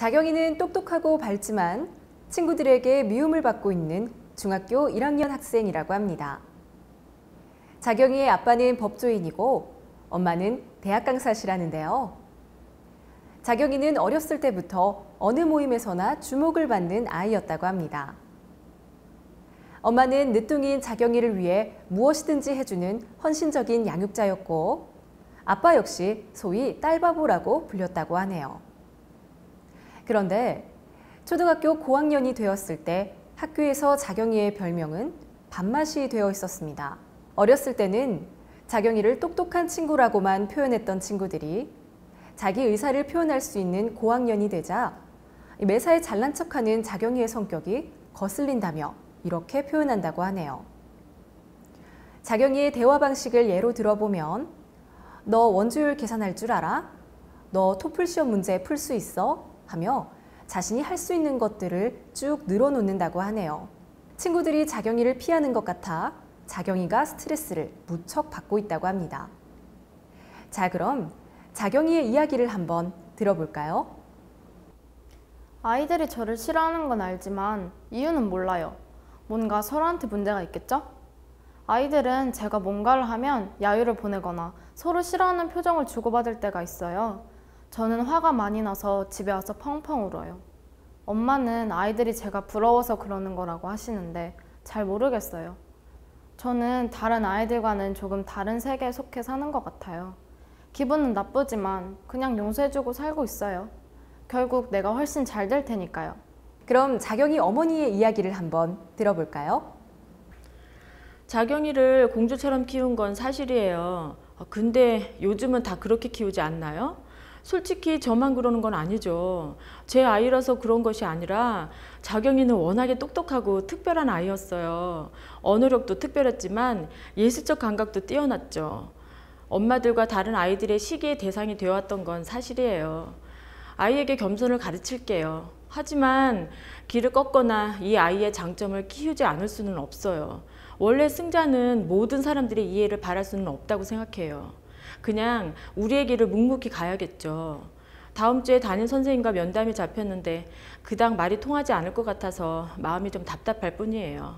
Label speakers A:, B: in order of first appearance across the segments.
A: 자경이는 똑똑하고 밝지만 친구들에게 미움을 받고 있는 중학교 1학년 학생이라고 합니다. 자경이의 아빠는 법조인이고 엄마는 대학 강사시라는데요. 자경이는 어렸을 때부터 어느 모임에서나 주목을 받는 아이였다고 합니다. 엄마는 늦둥이인 자경이를 위해 무엇이든지 해주는 헌신적인 양육자였고 아빠 역시 소위 딸바보라고 불렸다고 하네요. 그런데 초등학교 고학년이 되었을 때 학교에서 자경이의 별명은 밥맛이 되어 있었습니다. 어렸을 때는 자경이를 똑똑한 친구라고만 표현했던 친구들이 자기 의사를 표현할 수 있는 고학년이 되자 매사에 잘난 척하는 자경이의 성격이 거슬린다며 이렇게 표현한다고 하네요. 자경이의 대화 방식을 예로 들어보면 너 원주율 계산할 줄 알아? 너 토플 시험 문제 풀 수 있어? 하며 자신이 할 수 있는 것들을 쭉 늘어놓는다고 하네요. 친구들이 자경이를 피하는 것 같아 자경이가 스트레스를 무척 받고 있다고 합니다. 자, 그럼 자경이의 이야기를 한번 들어볼까요?
B: 아이들이 저를 싫어하는 건 알지만 이유는 몰라요. 뭔가 서로한테 문제가 있겠죠? 아이들은 제가 뭔가를 하면 야유를 보내거나 서로 싫어하는 표정을 주고받을 때가 있어요. 저는 화가 많이 나서 집에 와서 펑펑 울어요. 엄마는 아이들이 제가 부러워서 그러는 거라고 하시는데 잘 모르겠어요. 저는 다른 아이들과는 조금 다른 세계에 속해 사는 것 같아요. 기분은 나쁘지만 그냥 용서해주고 살고 있어요. 결국 내가 훨씬 잘 될 테니까요.
A: 그럼 자경이 어머니의 이야기를 한번 들어볼까요?
C: 자경이를 공주처럼 키운 건 사실이에요. 근데 요즘은 다 그렇게 키우지 않나요? 솔직히 저만 그러는 건 아니죠. 제 아이라서 그런 것이 아니라 자경이는 워낙에 똑똑하고 특별한 아이였어요. 언어력도 특별했지만 예술적 감각도 뛰어났죠. 엄마들과 다른 아이들의 시기의 대상이 되어왔던 건 사실이에요. 아이에게 겸손을 가르칠게요. 하지만 길을 꺾거나 이 아이의 장점을 키우지 않을 수는 없어요. 원래 승자는 모든 사람들의 이해를 바랄 수는 없다고 생각해요. 그냥 우리의 길을 묵묵히 가야겠죠. 다음 주에 담임 선생님과 면담이 잡혔는데 그닥 말이 통하지 않을 것 같아서 마음이 좀 답답할 뿐이에요.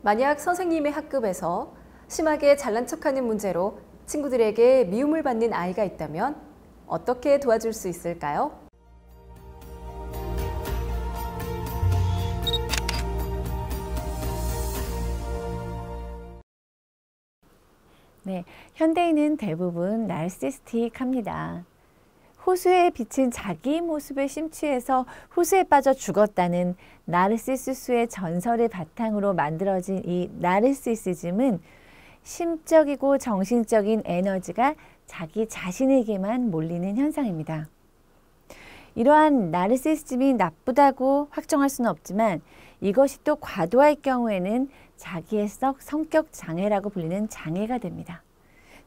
A: 만약 선생님의 학급에서 심하게 잘난 척하는 문제로 친구들에게 미움을 받는 아이가 있다면 어떻게 도와줄 수 있을까요?
D: 네, 현대인은 대부분 나르시스틱합니다. 호수에 비친 자기 모습에 심취해서 호수에 빠져 죽었다는 나르시수스의 전설을 바탕으로 만들어진 이 나르시시즘은 심적이고 정신적인 에너지가 자기 자신에게만 몰리는 현상입니다. 이러한 나르시시즘이 나쁘다고 확정할 수는 없지만 이것이 또 과도할 경우에는 자기의 성격 장애라고 불리는 장애가 됩니다.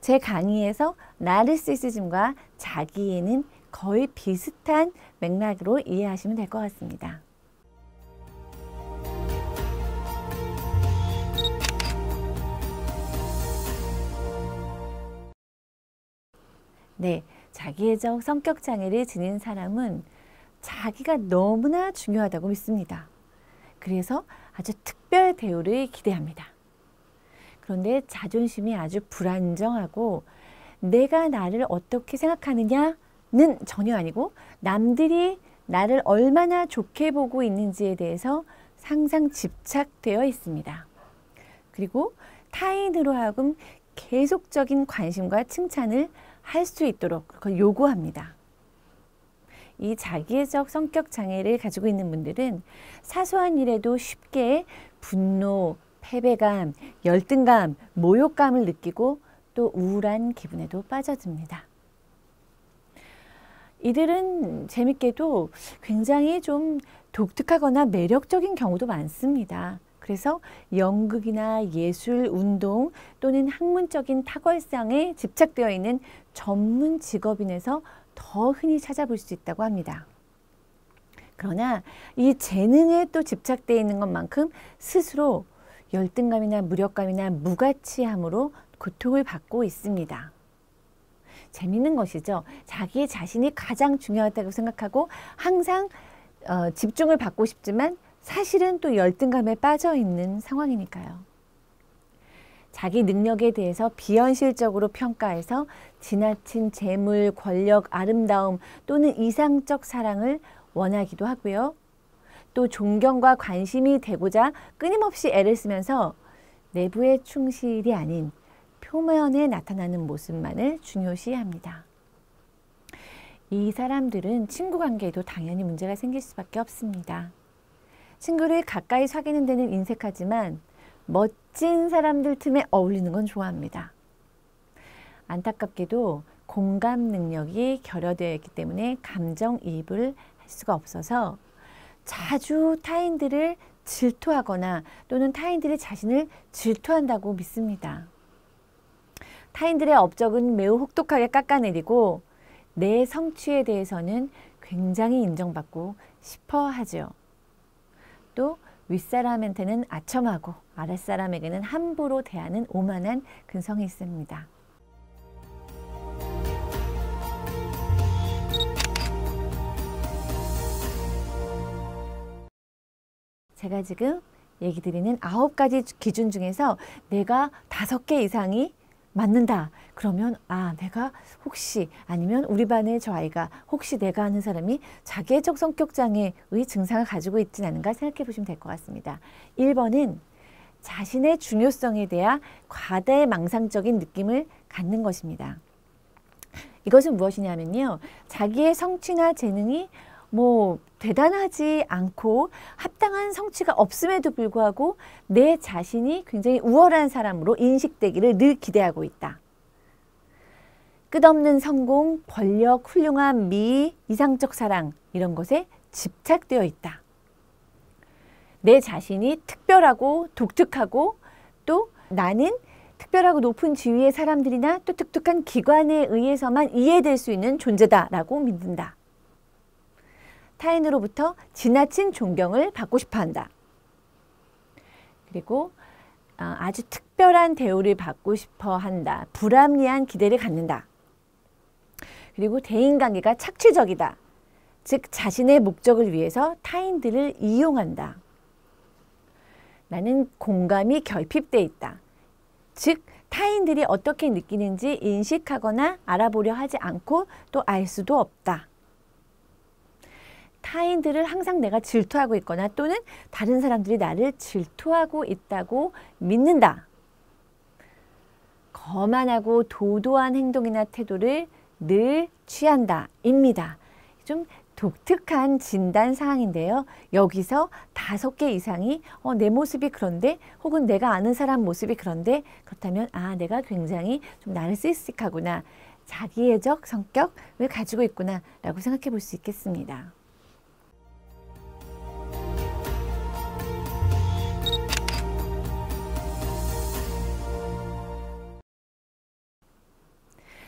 D: 제 강의에서 나르시시즘과 자기애는 거의 비슷한 맥락으로 이해하시면 될 것 같습니다. 네, 자기애적 성격 장애를 지닌 사람은 자기가 너무나 중요하다고 믿습니다. 그래서 아주 특별 대우를 기대합니다. 그런데 자존심이 아주 불안정하고 내가 나를 어떻게 생각하느냐는 전혀 아니고 남들이 나를 얼마나 좋게 보고 있는지에 대해서 항상 집착되어 있습니다. 그리고 타인으로 하여금 계속적인 관심과 칭찬을 할 수 있도록 그걸 요구합니다. 이 자기애적 성격 장애를 가지고 있는 분들은 사소한 일에도 쉽게 분노, 패배감, 열등감, 모욕감을 느끼고 또 우울한 기분에도 빠져듭니다. 이들은 재밌게도 굉장히 좀 독특하거나 매력적인 경우도 많습니다. 그래서 연극이나 예술, 운동 또는 학문적인 탁월성에 집착되어 있는 전문 직업인에서 더 흔히 찾아볼 수 있다고 합니다. 그러나 이 재능에 또 집착되어 있는 것만큼 스스로 열등감이나 무력감이나 무가치함으로 고통을 받고 있습니다. 재밌는 것이죠. 자기의 자신이 가장 중요하다고 생각하고 항상 집중을 받고 싶지만 사실은 또 열등감에 빠져 있는 상황이니까요. 자기 능력에 대해서 비현실적으로 평가해서 지나친 재물, 권력, 아름다움 또는 이상적 사랑을 원하기도 하고요. 또 존경과 관심이 되고자 끊임없이 애를 쓰면서 내부의 충실이 아닌 표면에 나타나는 모습만을 중요시합니다. 이 사람들은 친구 관계에도 당연히 문제가 생길 수밖에 없습니다. 친구를 가까이 사귀는 데는 인색하지만 멋진 사람들 틈에 어울리는 건 좋아합니다. 안타깝게도 공감 능력이 결여되어 있기 때문에 감정이입을 할 수가 없어서 자주 타인들을 질투하거나 또는 타인들이 자신을 질투한다고 믿습니다. 타인들의 업적은 매우 혹독하게 깎아내리고 내 성취에 대해서는 굉장히 인정받고 싶어 하죠. 또 윗사람한테는 아첨하고 아랫사람에게는 함부로 대하는 오만한 근성이 있습니다. 제가 지금 얘기 드리는 9가지 기준 중에서 내가 5개 이상이 맞는다. 그러면 내가 혹시 아니면 우리 반의 저 아이가 혹시 내가 아는 사람이 자기애적 성격 장애의 증상을 가지고 있진 않은가 생각해 보시면 될 것 같습니다. 1번은 자신의 중요성에 대한 과대망상적인 느낌을 갖는 것입니다. 이것은 무엇이냐면요. 자기의 성취나 재능이 대단하지 않고 합당한 성취가 없음에도 불구하고 내 자신이 굉장히 우월한 사람으로 인식되기를 늘 기대하고 있다. 끝없는 성공, 권력, 훌륭한 미, 이상적 사랑 이런 것에 집착되어 있다. 내 자신이 특별하고 독특하고 또 나는 특별하고 높은 지위의 사람들이나 또 독특한 기관에 의해서만 이해될 수 있는 존재다라고 믿는다. 타인으로부터 지나친 존경을 받고 싶어 한다. 그리고 아주 특별한 대우를 받고 싶어 한다. 불합리한 기대를 갖는다. 그리고 대인관계가 착취적이다. 즉 자신의 목적을 위해서 타인들을 이용한다. 나는 공감이 결핍돼 있다. 즉 타인들이 어떻게 느끼는지 인식하거나 알아보려 하지 않고 또 알 수도 없다. 타인들을 항상 내가 질투하고 있거나 또는 다른 사람들이 나를 질투하고 있다고 믿는다. 거만하고 도도한 행동이나 태도를 늘 취한다. 입니다. 좀 독특한 진단 사항인데요. 여기서 5개 이상이 내 모습이 그런데 혹은 내가 아는 사람 모습이 그런데 그렇다면 내가 굉장히 좀 나르시시스틱하구나. 자기애적 성격을 가지고 있구나 라고 생각해 볼 수 있겠습니다.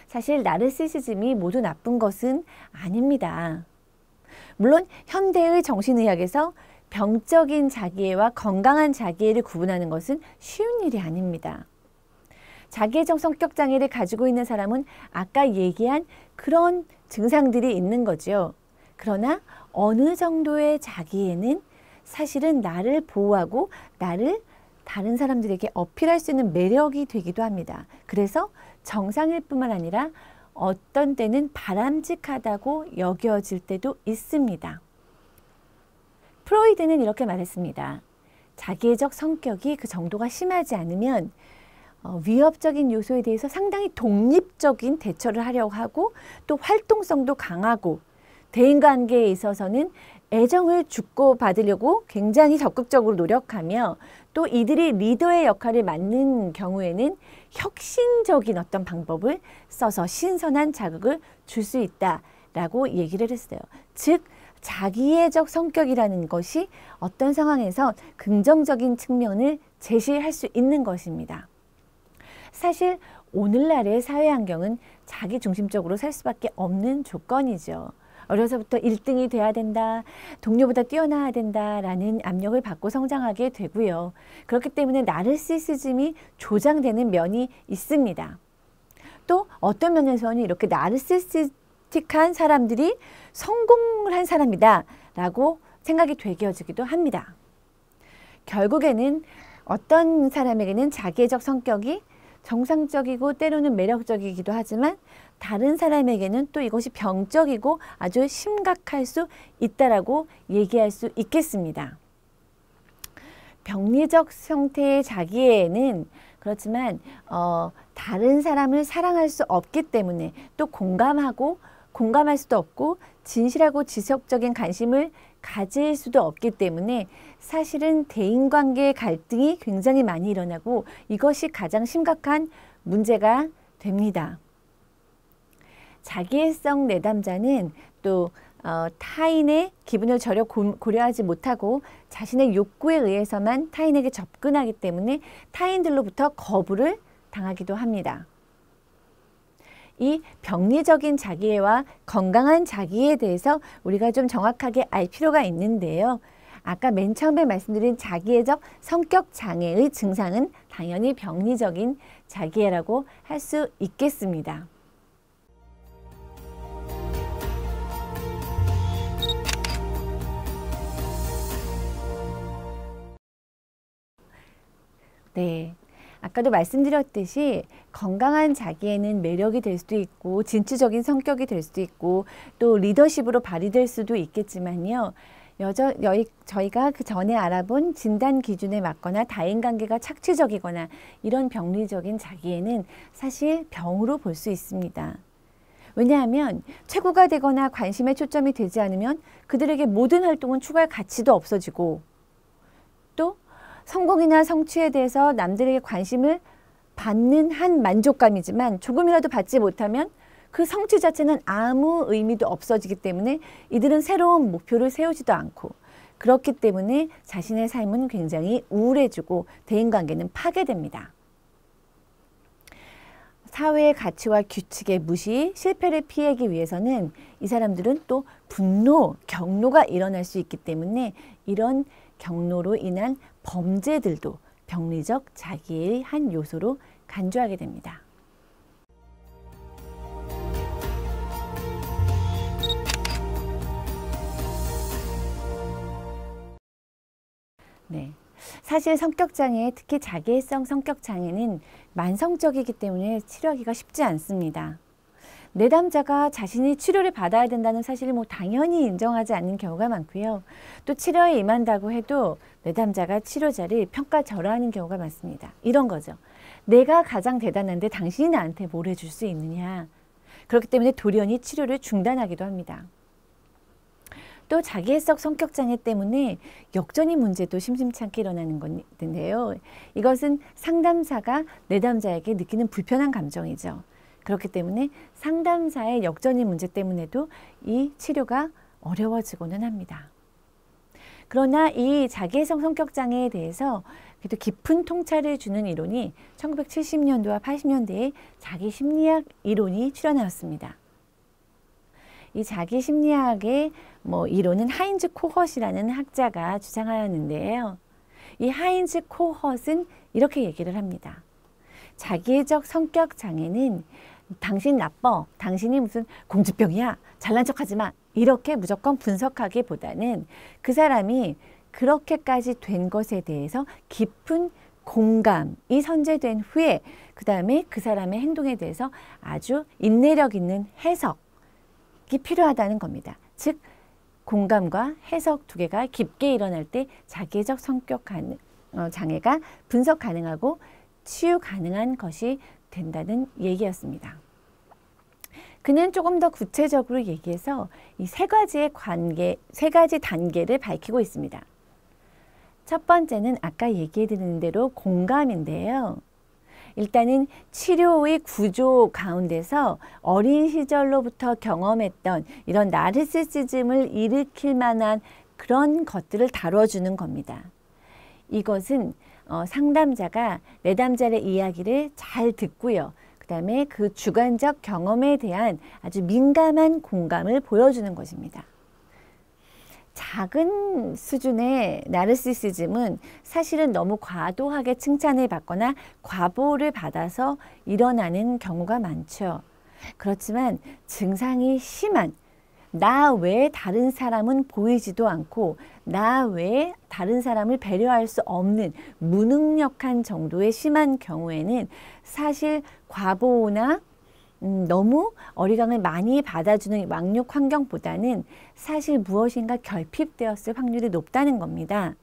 D: 사실 나르시시즘이 모두 나쁜 것은 아닙니다. 물론 현대의 정신의학에서 병적인 자기애와 건강한 자기애를 구분하는 것은 쉬운 일이 아닙니다. 자기애적 성격 장애를 가지고 있는 사람은 아까 얘기한 그런 증상들이 있는 거죠. 그러나 어느 정도의 자기애는 사실은 나를 보호하고 나를 다른 사람들에게 어필할 수 있는 매력이 되기도 합니다. 그래서 정상일 뿐만 아니라 어떤 때는 바람직하다고 여겨질 때도 있습니다. 프로이드는 이렇게 말했습니다. 자기애적 성격이 그 정도가 심하지 않으면 위협적인 요소에 대해서 상당히 독립적인 대처를 하려고 하고 또 활동성도 강하고 대인관계에 있어서는 애정을 주고받으려고 굉장히 적극적으로 노력하며 또 이들이 리더의 역할을 맡는 경우에는 혁신적인 어떤 방법을 써서 신선한 자극을 줄 수 있다라고 얘기를 했어요. 즉 자기애적 성격이라는 것이 어떤 상황에서 긍정적인 측면을 제시할 수 있는 것입니다. 사실 오늘날의 사회 환경은 자기중심적으로 살 수밖에 없는 조건이죠. 어려서부터 1등이 돼야 된다, 동료보다 뛰어나야 된다라는 압력을 받고 성장하게 되고요. 그렇기 때문에 나르시시즘이 조장되는 면이 있습니다. 또 어떤 면에서는 이렇게 나르시시스틱한 사람들이 성공을 한 사람이다 라고 생각이 되어지기도 합니다. 결국에는 어떤 사람에게는 자기애적 성격이 정상적이고 때로는 매력적이기도 하지만 다른 사람에게는 또 이것이 병적이고 아주 심각할 수 있다라고 얘기할 수 있겠습니다. 병리적 형태의 자기애는 그렇지만 다른 사람을 사랑할 수 없기 때문에 또 공감할 수도 없고 진실하고 지속적인 관심을 가질 수도 없기 때문에 사실은 대인관계 갈등이 굉장히 많이 일어나고 이것이 가장 심각한 문제가 됩니다. 자기애성 내담자는 또 타인의 기분을 전혀 고려하지 못하고 자신의 욕구에 의해서만 타인에게 접근하기 때문에 타인들로부터 거부를 당하기도 합니다. 이 병리적인 자기애와 건강한 자기애에 대해서 우리가 좀 정확하게 알 필요가 있는데요. 아까 맨 처음에 말씀드린 자기애적 성격 장애의 증상은 당연히 병리적인 자기애라고 할 수 있겠습니다. 네. 아까도 말씀드렸듯이 건강한 자기애는 매력이 될 수도 있고 진취적인 성격이 될 수도 있고 또 리더십으로 발휘될 수도 있겠지만요. 저희가 그 전에 알아본 진단 기준에 맞거나 다인관계가 착취적이거나 이런 병리적인 자기애는 사실 병으로 볼 수 있습니다. 왜냐하면 최고가 되거나 관심의 초점이 되지 않으면 그들에게 모든 활동은 추구할 가치도 없어지고 또 성공이나 성취에 대해서 남들에게 관심을 받는 한 만족감이지만 조금이라도 받지 못하면 그 성취 자체는 아무 의미도 없어지기 때문에 이들은 새로운 목표를 세우지도 않고 그렇기 때문에 자신의 삶은 굉장히 우울해지고 대인관계는 파괴됩니다. 사회의 가치와 규칙의 무시, 실패를 피하기 위해서는 이 사람들은 또 분노, 경로가 일어날 수 있기 때문에 이런 경로로 인한 범죄들도 병리적 자기애의 한 요소로 간주하게 됩니다. 네. 사실 성격장애, 특히 자기애성 성격장애는 만성적이기 때문에 치료하기가 쉽지 않습니다. 내담자가 자신이 치료를 받아야 된다는 사실을 당연히 인정하지 않는 경우가 많고요. 또 치료에 임한다고 해도 내담자가 치료자를 평가절하하는 경우가 많습니다. 이런 거죠. 내가 가장 대단한데 당신이 나한테 뭘 해줄 수 있느냐. 그렇기 때문에 돌연히 치료를 중단하기도 합니다. 또 자기애성 성격장애 때문에 역전의 문제도 심심치 않게 일어나는 건데요. 이것은 상담사가 내담자에게 느끼는 불편한 감정이죠. 그렇기 때문에 상담사의 역전의 문제 때문에도 이 치료가 어려워지고는 합니다. 그러나 이 자기애성 성격장애에 대해서 그래도 깊은 통찰을 주는 이론이 1970년도와 80년대에 자기심리학 이론이 출현하였습니다. 이 자기심리학의 이론은 하인즈 코헛이라는 학자가 주장하였는데요. 이 하인즈 코헛은 이렇게 얘기를 합니다. 자기애적 성격 장애는 당신 나빠, 당신이 무슨 공주병이야, 잘난 척하지 마, 이렇게 무조건 분석하기보다는 그 사람이 그렇게까지 된 것에 대해서 깊은 공감이 선재된 후에 그 다음에 그 사람의 행동에 대해서 아주 인내력 있는 해석이 필요하다는 겁니다. 즉 공감과 해석 두 개가 깊게 일어날 때 자기애적 성격 장애가 분석 가능하고 치유 가능한 것이 된다는 얘기였습니다. 그는 조금 더 구체적으로 얘기해서 이 세 가지 단계를 밝히고 있습니다. 첫 번째는 아까 얘기해 드린 대로 공감인데요. 일단은 치료의 구조 가운데서 어린 시절로부터 경험했던 이런 나르시시즘을 일으킬 만한 그런 것들을 다뤄주는 겁니다. 이것은 상담자가 내담자의 이야기를 잘 듣고요. 그 다음에 그 주관적 경험에 대한 아주 민감한 공감을 보여주는 것입니다. 작은 수준의 나르시시즘은 사실은 너무 과도하게 칭찬을 받거나 과보를 받아서 일어나는 경우가 많죠. 그렇지만 증상이 심한, 나 외에 다른 사람은 보이지도 않고 나 외에 다른 사람을 배려할 수 없는 무능력한 정도의 심한 경우에는 사실 과보나 너무 어리광을 많이 받아주는 왕육 환경보다는 사실 무엇인가 결핍되었을 확률이 높다는 겁니다.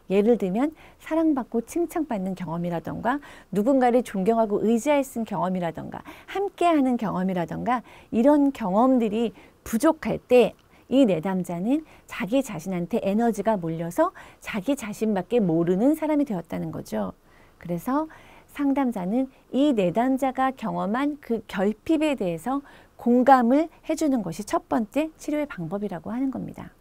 D: 예를 들면 사랑받고 칭찬받는 경험이라던가 누군가를 존경하고 의지할 수 있는 경험이라던가 함께하는 경험이라던가 이런 경험들이 부족할 때 이 내담자는 자기 자신한테 에너지가 몰려서 자기 자신밖에 모르는 사람이 되었다는 거죠. 그래서 상담자는 이 내담자가 경험한 그 결핍에 대해서 공감을 해주는 것이 첫 번째 치료의 방법이라고 하는 겁니다.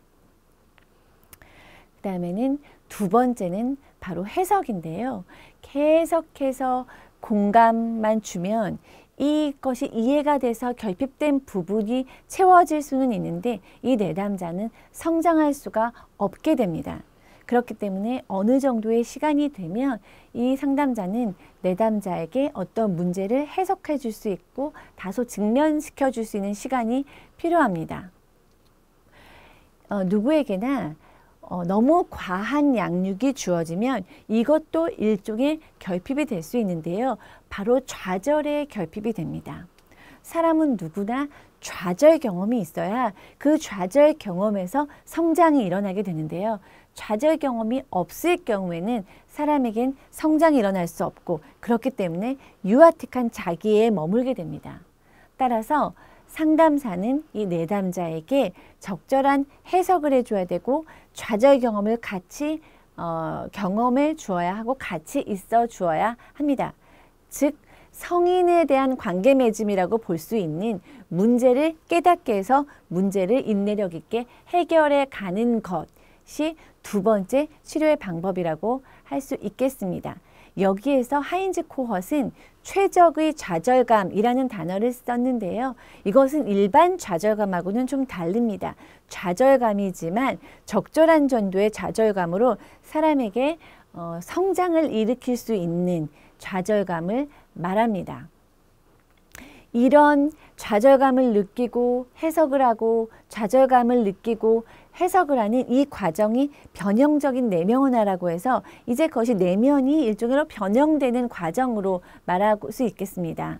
D: 그 다음에는 두 번째는 바로 해석인데요. 계속해서 공감만 주면 이것이 이해가 돼서 결핍된 부분이 채워질 수는 있는데 이 내담자는 성장할 수가 없게 됩니다. 그렇기 때문에 어느 정도의 시간이 되면 이 상담자는 내담자에게 어떤 문제를 해석해 줄 수 있고 다소 직면시켜 줄 수 있는 시간이 필요합니다. 누구에게나 너무 과한 양육이 주어지면 이것도 일종의 결핍이 될 수 있는데요. 바로 좌절의 결핍이 됩니다. 사람은 누구나 좌절 경험이 있어야 그 좌절 경험에서 성장이 일어나게 되는데요. 좌절 경험이 없을 경우에는 사람에겐 성장이 일어날 수 없고 그렇기 때문에 유아틱한 자기에 머물게 됩니다. 따라서 상담사는 이 내담자에게 적절한 해석을 해줘야 되고 좌절 경험을 같이 경험해 주어야 하고 같이 있어 주어야 합니다. 즉 성인에 대한 관계 맺음이라고 볼 수 있는 문제를 깨닫게 해서 문제를 인내력 있게 해결해 가는 것이 두 번째 치료의 방법이라고 할 수 있겠습니다. 여기에서 하인즈 코헛은 최적의 좌절감이라는 단어를 썼는데요. 이것은 일반 좌절감하고는 좀 다릅니다. 좌절감이지만 적절한 정도의 좌절감으로 사람에게 성장을 일으킬 수 있는 좌절감을 말합니다. 이런 좌절감을 느끼고 해석을 하고 좌절감을 느끼고 해석을 하는 이 과정이 변형적인 내면화라고 해서 이제 그것이 내면이 일종의 변형되는 과정으로 말할 수 있겠습니다.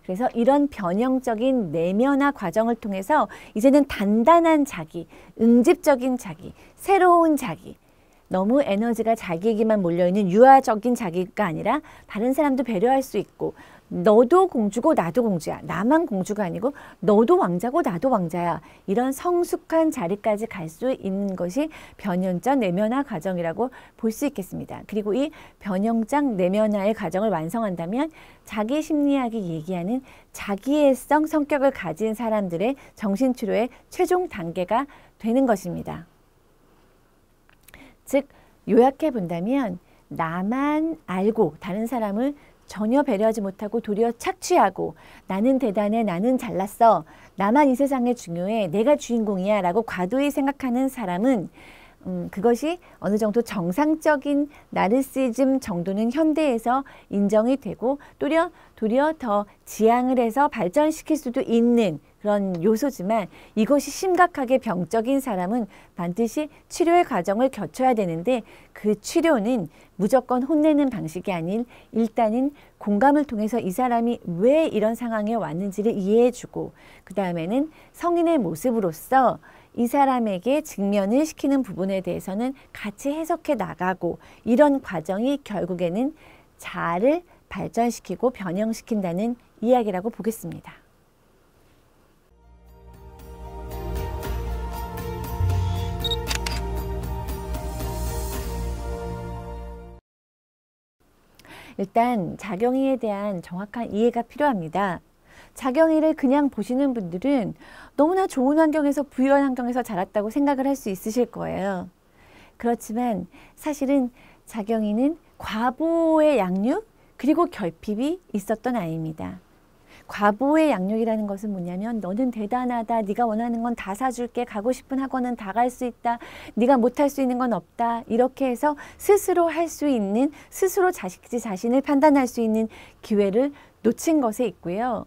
D: 그래서 이런 변형적인 내면화 과정을 통해서 이제는 단단한 자기, 응집적인 자기, 새로운 자기, 너무 에너지가 자기에게만 몰려있는 유아적인 자기가 아니라 다른 사람도 배려할 수 있고 너도 공주고 나도 공주야. 나만 공주가 아니고 너도 왕자고 나도 왕자야. 이런 성숙한 자리까지 갈 수 있는 것이 변형적 내면화 과정이라고 볼 수 있겠습니다. 그리고 이 변형적 내면화의 과정을 완성한다면 자기 심리학이 얘기하는 자기애성 성격을 가진 사람들의 정신치료의 최종 단계가 되는 것입니다. 즉 요약해 본다면 나만 알고 다른 사람을 전혀 배려하지 못하고 도리어 착취하고 나는 대단해, 나는 잘났어, 나만 이 세상에 중요해, 내가 주인공이야 라고 과도히 생각하는 사람은 그것이 어느 정도 정상적인 나르시즘 정도는 현대에서 인정이 되고 도리어 더 지향을 해서 발전시킬 수도 있는 그런 요소지만 이것이 심각하게 병적인 사람은 반드시 치료의 과정을 거쳐야 되는데 그 치료는 무조건 혼내는 방식이 아닌 일단은 공감을 통해서 이 사람이 왜 이런 상황에 왔는지를 이해해주고 그 다음에는 성인의 모습으로서 이 사람에게 직면을 시키는 부분에 대해서는 같이 해석해 나가고 이런 과정이 결국에는 자아를 발전시키고 변형시킨다는 이야기라고 보겠습니다. 일단 자경이에 대한 정확한 이해가 필요합니다. 자경이를 그냥 보시는 분들은 너무나 좋은 환경에서 부유한 환경에서 자랐다고 생각을 할 수 있으실 거예요. 그렇지만 사실은 자경이는 과보의 양육 그리고 결핍이 있었던 아이입니다. 과보의 양육이라는 것은 뭐냐면 너는 대단하다. 네가 원하는 건 다 사줄게. 가고 싶은 학원은 다 갈 수 있다. 네가 못할 수 있는 건 없다. 이렇게 해서 스스로 할 수 있는, 스스로 자신을 판단할 수 있는 기회를 놓친 것에 있고요.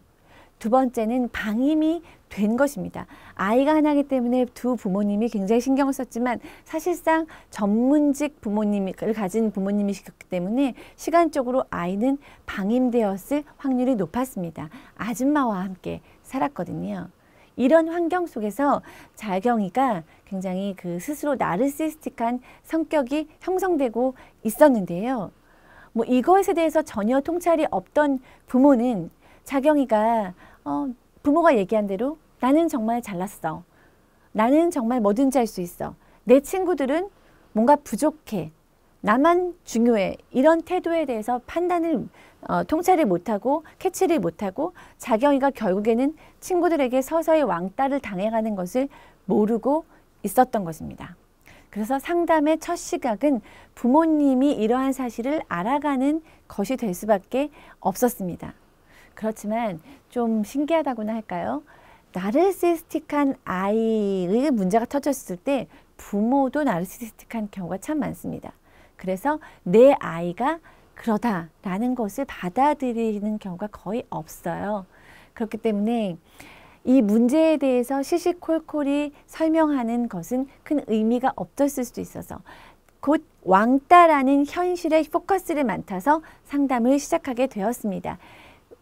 D: 두 번째는 방임이 된 것입니다. 아이가 하나이기 때문에 두 부모님이 굉장히 신경을 썼지만 사실상 전문직 부모님을 가진 부모님이시기 때문에 시간적으로 아이는 방임되었을 확률이 높았습니다. 아줌마와 함께 살았거든요. 이런 환경 속에서 자경이가 굉장히 그 스스로 나르시스틱한 성격이 형성되고 있었는데요. 뭐 이것에 대해서 전혀 통찰이 없던 부모는 자경이가 부모가 얘기한 대로 나는 정말 잘났어. 나는 정말 뭐든지 할 수 있어. 내 친구들은 뭔가 부족해. 나만 중요해. 이런 태도에 대해서 판단을 통찰을 못하고 캐치를 못하고 자경이가 결국에는 친구들에게 서서히 왕따를 당해가는 것을 모르고 있었던 것입니다. 그래서 상담의 첫 시각은 부모님이 이러한 사실을 알아가는 것이 될 수밖에 없었습니다. 그렇지만 좀 신기하다고나 할까요? 나르시스틱한 아이의 문제가 터졌을 때 부모도 나르시스틱한 경우가 참 많습니다. 그래서 내 아이가 그러다라는 것을 받아들이는 경우가 거의 없어요. 그렇기 때문에 이 문제에 대해서 시시콜콜이 설명하는 것은 큰 의미가 없었을 수도 있어서 곧 왕따라는 현실에 포커스를 맡아서 상담을 시작하게 되었습니다.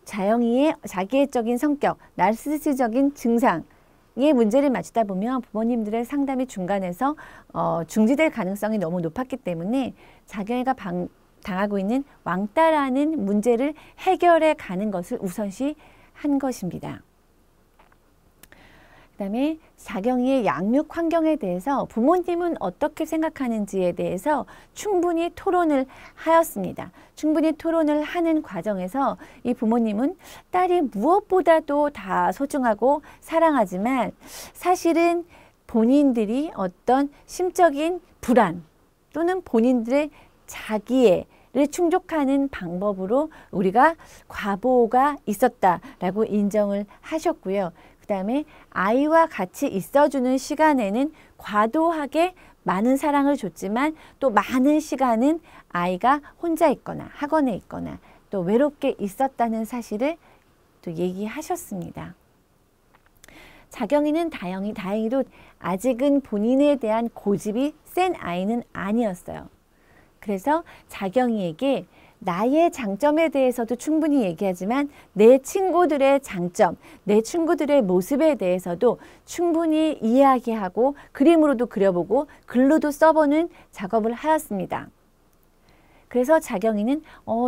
D: 자영이의 자기애적인 성격, 나르시스적인 증상의 문제를 맞추다 보면 부모님들의 상담이 중간에서 중지될 가능성이 너무 높았기 때문에 자경이가 당하고 있는 왕따라는 문제를 해결해 가는 것을 우선시 한 것입니다. 그 다음에 자경이의 양육 환경에 대해서 부모님은 어떻게 생각하는지에 대해서 충분히 토론을 하였습니다. 충분히 토론을 하는 과정에서 이 부모님은 딸이 무엇보다도 다 소중하고 사랑하지만 사실은 본인들이 어떤 심적인 불안 또는 본인들의 자기애를 충족하는 방법으로 우리가 과보가 있었다라고 인정을 하셨고요. 그 다음에 아이와 같이 있어주는 시간에는 과도하게 많은 사랑을 줬지만 또 많은 시간은 아이가 혼자 있거나 학원에 있거나 또 외롭게 있었다는 사실을 또 얘기하셨습니다. 자경이는 다행히도 아직은 본인에 대한 고집이 센 아이는 아니었어요. 그래서 자경이에게 나의 장점에 대해서도 충분히 얘기하지만 내 친구들의 장점, 내 친구들의 모습에 대해서도 충분히 이야기하고 그림으로도 그려보고 글로도 써보는 작업을 하였습니다. 그래서 자경이는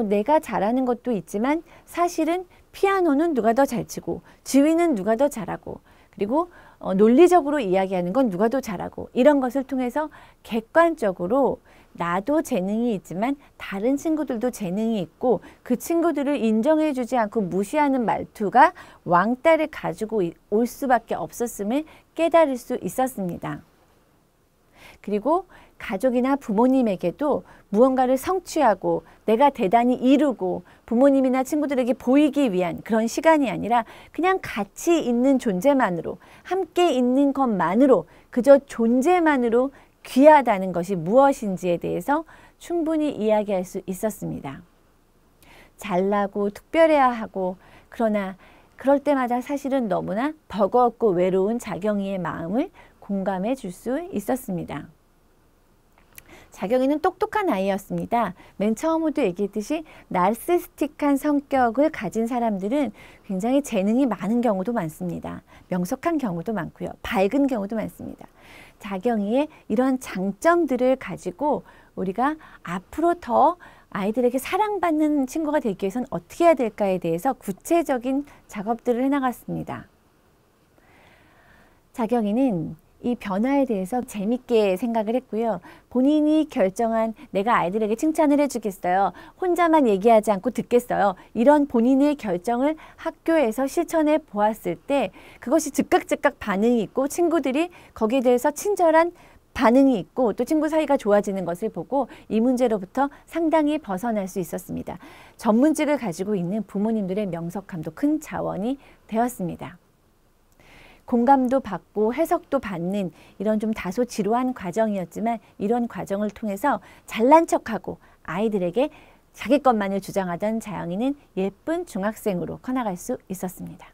D: 내가 잘하는 것도 있지만 사실은 피아노는 누가 더 잘 치고 지휘는 누가 더 잘하고 그리고 논리적으로 이야기하는 건 누가 더 잘하고 이런 것을 통해서 객관적으로 나도 재능이 있지만 다른 친구들도 재능이 있고 그 친구들을 인정해 주지 않고 무시하는 말투가 왕따를 가지고 올 수밖에 없었음을 깨달을 수 있었습니다. 그리고 가족이나 부모님에게도 무언가를 성취하고 내가 대단히 이루고 부모님이나 친구들에게 보이기 위한 그런 시간이 아니라 그냥 같이 있는 존재만으로 함께 있는 것만으로 그저 존재만으로 귀하다는 것이 무엇인지에 대해서 충분히 이야기할 수 있었습니다. 잘나고 특별해야 하고 그러나 그럴 때마다 사실은 너무나 버거웠고 외로운 자경이의 마음을 공감해 줄 수 있었습니다. 자경이는 똑똑한 아이였습니다. 맨 처음부터 얘기했듯이 나르시스틱한 성격을 가진 사람들은 굉장히 재능이 많은 경우도 많습니다. 명석한 경우도 많고요. 밝은 경우도 많습니다. 자경이의 이런 장점들을 가지고 우리가 앞으로 더 아이들에게 사랑받는 친구가 되기 위해서는 어떻게 해야 될까에 대해서 구체적인 작업들을 해나갔습니다. 자경이는 이 변화에 대해서 재밌게 생각을 했고요. 본인이 결정한 내가 아이들에게 칭찬을 해주겠어요. 혼자만 얘기하지 않고 듣겠어요. 이런 본인의 결정을 학교에서 실천해 보았을 때 그것이 즉각 반응이 있고 친구들이 거기에 대해서 친절한 반응이 있고 또 친구 사이가 좋아지는 것을 보고 이 문제로부터 상당히 벗어날 수 있었습니다. 전문직을 가지고 있는 부모님들의 명석함도 큰 자원이 되었습니다. 공감도 받고 해석도 받는 이런 좀 다소 지루한 과정이었지만 이런 과정을 통해서 잘난 척하고 아이들에게 자기 것만을 주장하던 자영이는 예쁜 중학생으로 커나갈 수 있었습니다.